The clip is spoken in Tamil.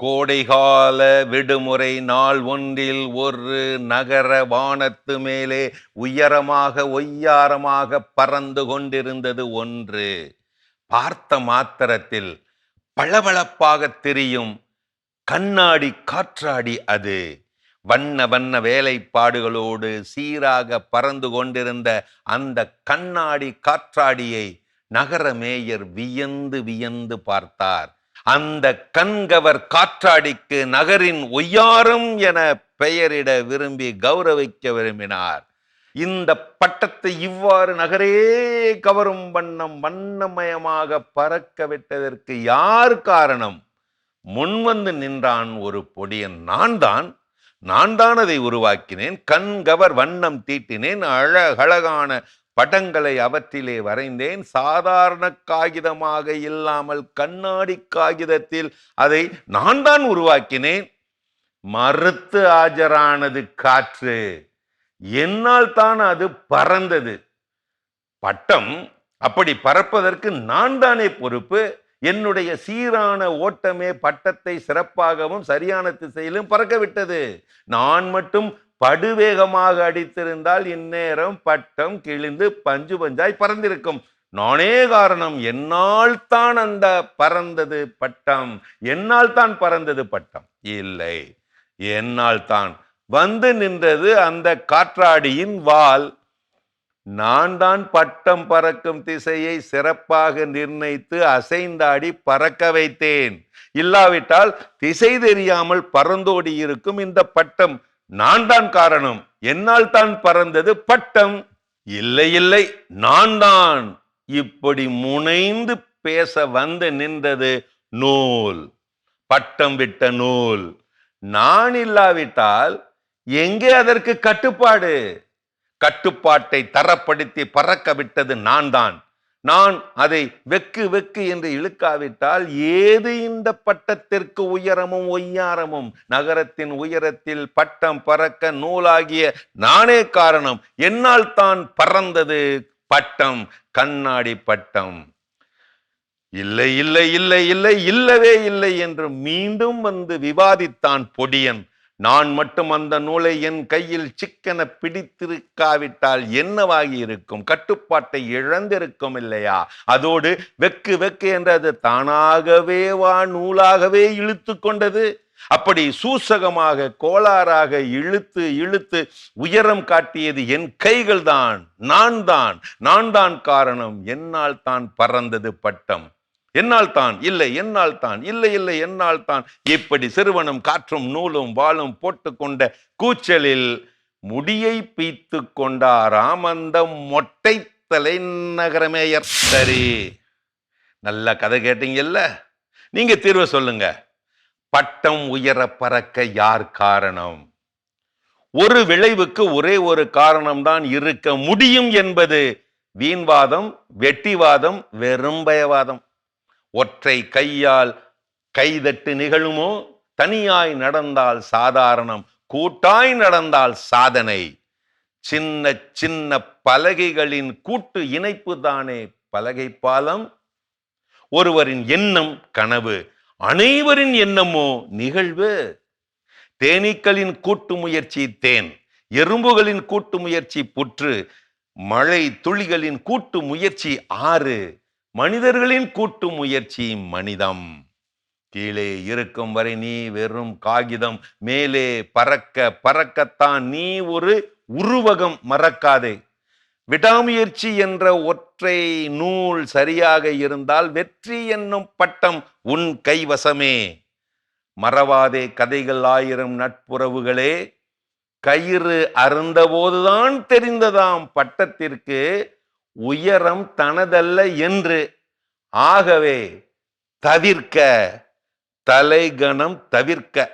கோடைகால விடுமுறை நாள் ஒன்றில் ஒரு நகர வானத்து மேலே உயரமாக ஒய்யாரமாக பறந்து கொண்டிருந்தது ஒன்று. பார்த்த மாத்திரத்தில் பளபளப்பாக தெரியும் கண்ணாடி காற்றாடி அது. வண்ண வண்ண வேலைப்பாடுகளோடு சீராக பறந்து கொண்டிருந்த அந்த கண்ணாடி காற்றாடியை நகர மேயர் வியந்து வியந்து பார்த்தார். அந்த கண்கவர் காற்றாடிக்கு நகரின் ஒய்யாரம் என பெயரிட விரும்பி கௌரவிக்க விரும்பினார். இந்த பட்டத்தை இவ்வாறு நகரே கவரும் வண்ணம் வண்ணமயமாக பறக்க விட்டதற்கு யார் காரணம்? முன்வந்து நின்றான் ஒரு பொடியன். நான் தான் அதை உருவாக்கினேன். கண்கவர் வண்ணம் தீட்டினேன். அழகழகான படங்களை அவற்றிலே வரைந்தேன். சாதாரண காகிதமாக இல்லாமல் கண்ணாடி காகிதத்தில் அதை நான் தான் உருவாக்கினேன். மறுத்து ஆஜரானது காற்று. என்னால் தான் அது பறந்தது. பட்டம் அப்படி பறப்பதற்கு நான் தானே பொறுப்பு. என்னுடைய சீரான ஓட்டமே பட்டத்தை சிறப்பாகவும் சரியான திசையிலும் பறக்க விட்டது. நான் மட்டும் படுவேகமாக அடித்திருந்தால் இந்நேரம் பட்டம் கிழிந்து பஞ்சு பஞ்சாய் பறந்திருக்கும். நானே காரணம். என்னால் தான் அந்த பறந்தது பட்டம். என்னால் தான் பறந்தது பட்டம் இல்லை, என்னால் தான் வந்து நின்றது அந்த காற்றாடியின் வால். நான் தான் பட்டம் பறக்கும் திசையை சிறப்பாக நிர்ணயித்து அசைந்தாடி பறக்க வைத்தேன். இல்லாவிட்டால் திசை தெரியாமல் பறந்தோடி இருக்கும் இந்த பட்டம். நான் தான் காரணம். என்னால் தான் பறந்தது பட்டம். இல்லை இல்லை, நான் தான். இப்படி முனைந்து பேச வந்து நின்றது நூல், பட்டம் விட்ட நூல். நான் இல்லாவிட்டால் எங்கே அதற்கு கட்டுப்பாடு? கட்டுப்பாட்டை தரப்படுத்தி பறக்க விட்டது நான் தான். நான் அதை வெக்கு வெக்கு என்று இழுக்காவிட்டால் ஏது இந்த பட்டத்திற்கு உயரமும் ஒய்யாரமும்? நகரத்தின் உயரத்தில் பட்டம் பறக்க நூலாகிய நானே காரணம். என்னால் தான் பறந்தது பட்டம், கண்ணாடி பட்டம். இல்லை இல்லை இல்லை இல்லை, இல்லவே இல்லை என்று மீண்டும் வந்து விவாதித்தான் பொடியன். நான் மட்டும் அந்த நூலை என் கையில் சிக்கென பிடித்திருக்காவிட்டால் என்னவாகி இருக்கும்? கட்டுப்பாட்டை இழந்திருக்கும் இல்லையா? அதோடு வெக்கு வெக்கு என்று அது தானாகவே நூலாகவே இழுத்து கொண்டது. அப்படி சூசகமாக கோளாறாக இழுத்து இழுத்து உயரம் காட்டியது என் கைகள் தான். நான் தான் காரணம். என்னால் தான் பறந்தது பட்டம். என்னால் தான் இல்லை, என்னால் தான் இல்லை இல்லை, என்னால் தான். இப்படி சிறுவனும் காற்றும் நூலும் வாளும் போட்டுக்கொண்ட கூச்சலில் முடியை பீத்து கொண்டாராம் அந்த மொட்டை தலை நகர மேயர். சரி, நல்ல கதை கேட்டீங்கல்ல, நீங்க தீர்வு சொல்லுங்க. பட்டம் உயர பறக்க யார் காரணம்? ஒரு விளைவுக்கு ஒரே ஒரு காரணம்தான் இருக்க முடியும் என்பது வீண்வாதம், வெட்டிவாதம், வெறும் பயவாதம். ஒற்றை கையால் கைதட்டு நிகழுமோ? தனியாய் நடந்தால் சாதாரணம், கூட்டாய் நடந்தால் சாதனை. சின்ன சின்ன பலகைகளின் கூட்டு இணைப்பு தானே பலகை பாலம். ஒருவரின் எண்ணம் கனவு, அனைவரின் எண்ணமோ நிகழ்வு. தேனீக்களின் கூட்டு முயற்சி தேன், எறும்புகளின் கூட்டு முயற்சி புற்று, மழை துளிகளின் கூட்டு முயற்சி ஆறு, மனிதர்களின் கூட்டு முயற்சி மனிதம். கீழே இருக்கும் வரை நீ வெறும் காகிதம், மேலே பறக்க பறக்கத்தான் நீ ஒரு உருவகம். மறக்காதே, விடாமுயற்சி என்ற ஒற்றை நூல் சரியாக இருந்தால் வெற்றி என்னும் பட்டம் உன் கைவசமே. மறவாதே கதைகள் ஆயிரம் நட்புறவுகளே. கயிறு அருந்தபோதுதான் தெரிந்ததாம் பட்டத்திற்கு உயரம் தனதல்ல என்று. ஆகவே தவிர்க்க, தலைகணம் தவிர்க்க.